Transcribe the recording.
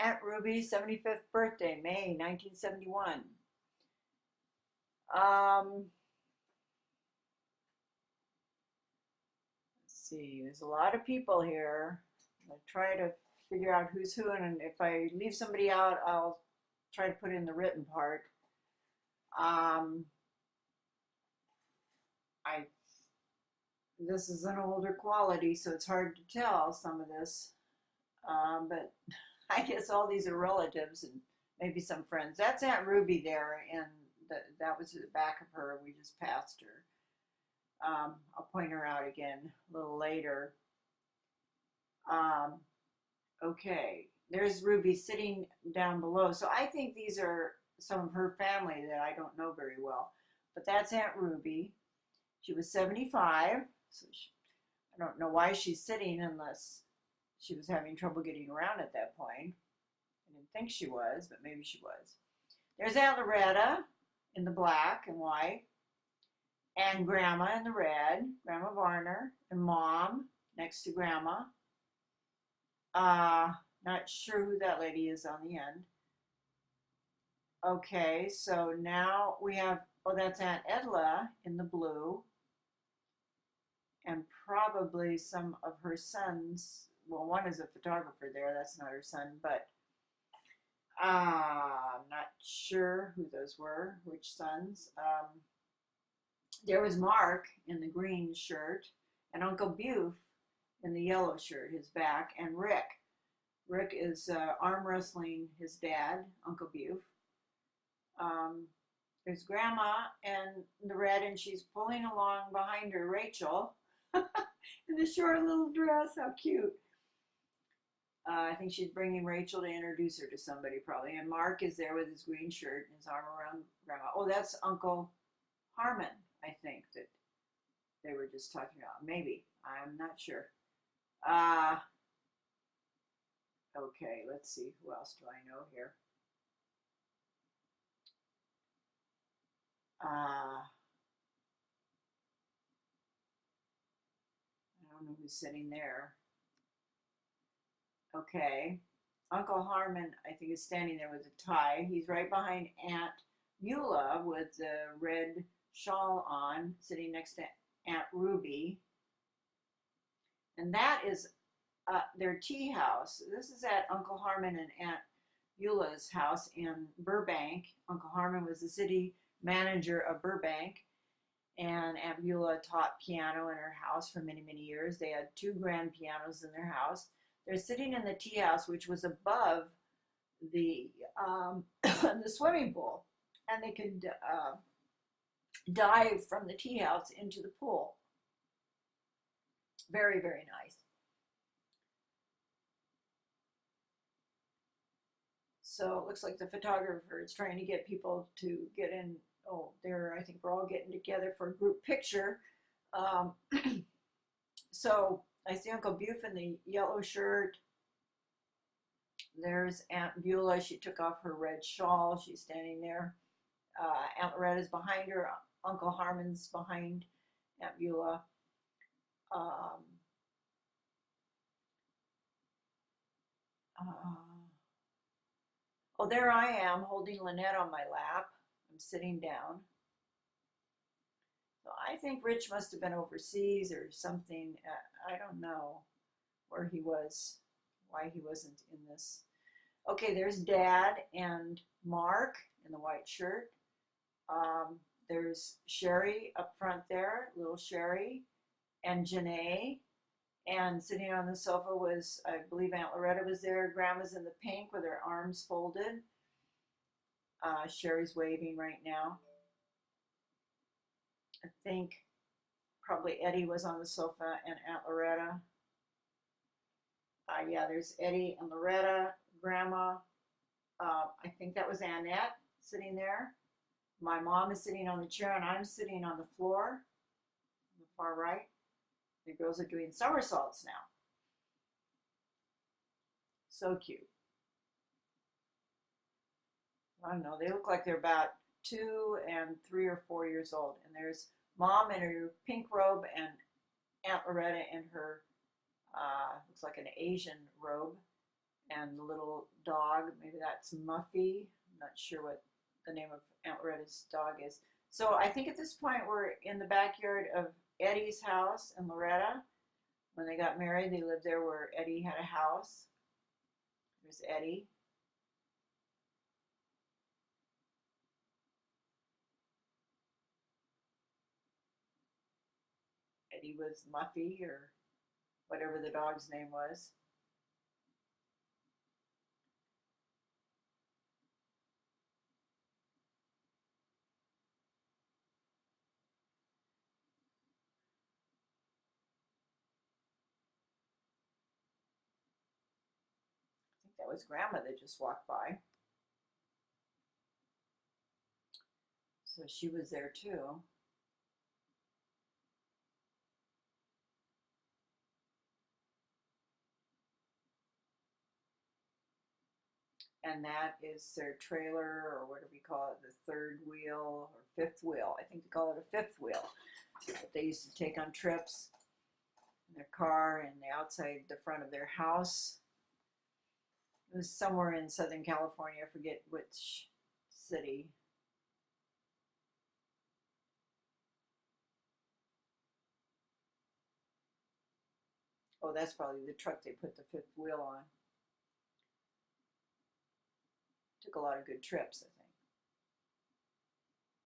Aunt Ruby's 75th birthday, May 1971. Let's see, there's a lot of people here. I'll try to figure out who's who, and if I leave somebody out, I'll try to put in the written part. Um, I This is an older quality, so it's hard to tell some of this. But I guess all these are relatives and maybe some friends. That's Aunt Ruby there, and that was the back of her. We just passed her. I'll point her out again a little later. Um, okay, there's Ruby sitting down below. So I think these are some of her family that I don't know very well. But that's Aunt Ruby. She was 75, so I don't know why she's sitting unless she was having trouble getting around at that point. I didn't think she was, but maybe she was. There's Aunt Loretta in the black and white, and Grandma in the red, Grandma Varner, and Mom next to Grandma. Not sure who that lady is on the end. Okay, so now we have, oh, that's Aunt Edla in the blue, and probably some of her sons. Well, one is a photographer there, that's not her son, but I'm not sure who those were, which sons. There was Mark in the green shirt, and Uncle Bufe in the yellow shirt, his back, and Rick. Rick is arm wrestling his dad, Uncle Bufe. There's Grandma in the red, and she's pulling along behind her Rachel in the short little dress. How cute. I think she's bringing Rachel to introduce her to somebody probably. And Mark is there with his green shirt and his arm around Grandma. Oh, that's Uncle Harmon, I think, that they were just talking about. Maybe. I'm not sure. Okay, let's see. Who else do I know here? I don't know who's sitting there. Okay. Uncle Harmon, I think, is standing there with a tie. He's right behind Aunt Beulah with the red shawl on, sitting next to Aunt Ruby. And that is their tea house. This is at Uncle Harmon and Aunt Beulah's house in Burbank. Uncle Harmon was the city manager of Burbank, and Aunt Beulah taught piano in her house for many, many years. They had two grand pianos in their house. They're sitting in the tea house, which was above the the swimming pool, and they could dive from the tea house into the pool. Very, very nice. So it looks like the photographer is trying to get people to get in. Oh, I think we're all getting together for a group picture. Um, so I see Uncle Bufe in the yellow shirt. There's Aunt Beulah. She took off her red shawl. She's standing there. Aunt Loretta's behind her. Uncle Harmon's behind Aunt Beulah. Um, oh, there I am holding Lynette on my lap. I'm sitting down. So I think Rich must have been overseas or something. I don't know where he was, why he wasn't in this. Okay, there's Dad and Mark in the white shirt. There's Sheri up front there, little Sheri, and Jene. And sitting on the sofa was, I believe Aunt Loretta was there. Grandma's in the pink with her arms folded. Sheri's waving right now. I think probably Eddie was on the sofa and Aunt Loretta. Yeah, there's Eddie and Loretta, Grandma. I think that was Annette sitting there. My mom is sitting on the chair and I'm sitting on the floor on the far right. The girls are doing somersaults now. So cute. I don't know, they look like they're about 2 and 3 or 4 years old. And there's Mom in her pink robe and Aunt Loretta in her, looks like an Asian robe. and the little dog, maybe that's Muffy. I'm not sure what the name of Aunt Loretta's dog is. So I think at this point we're in the backyard of Eddie's house and Loretta. When they got married, they lived there where Eddie had a house. There's Eddie. Eddie was Muffy or whatever the dog's name was. I think that was Grandma that just walked by. So she was there too. And that is their trailer, or what do we call it, the third wheel or fifth wheel. I think they call it a fifth wheel that they used to take on trips in their car and the outside the front of their house. It was somewhere in Southern California, I forget which city. Oh, that's probably the truck they put the fifth wheel on. Took a lot of good trips, I think.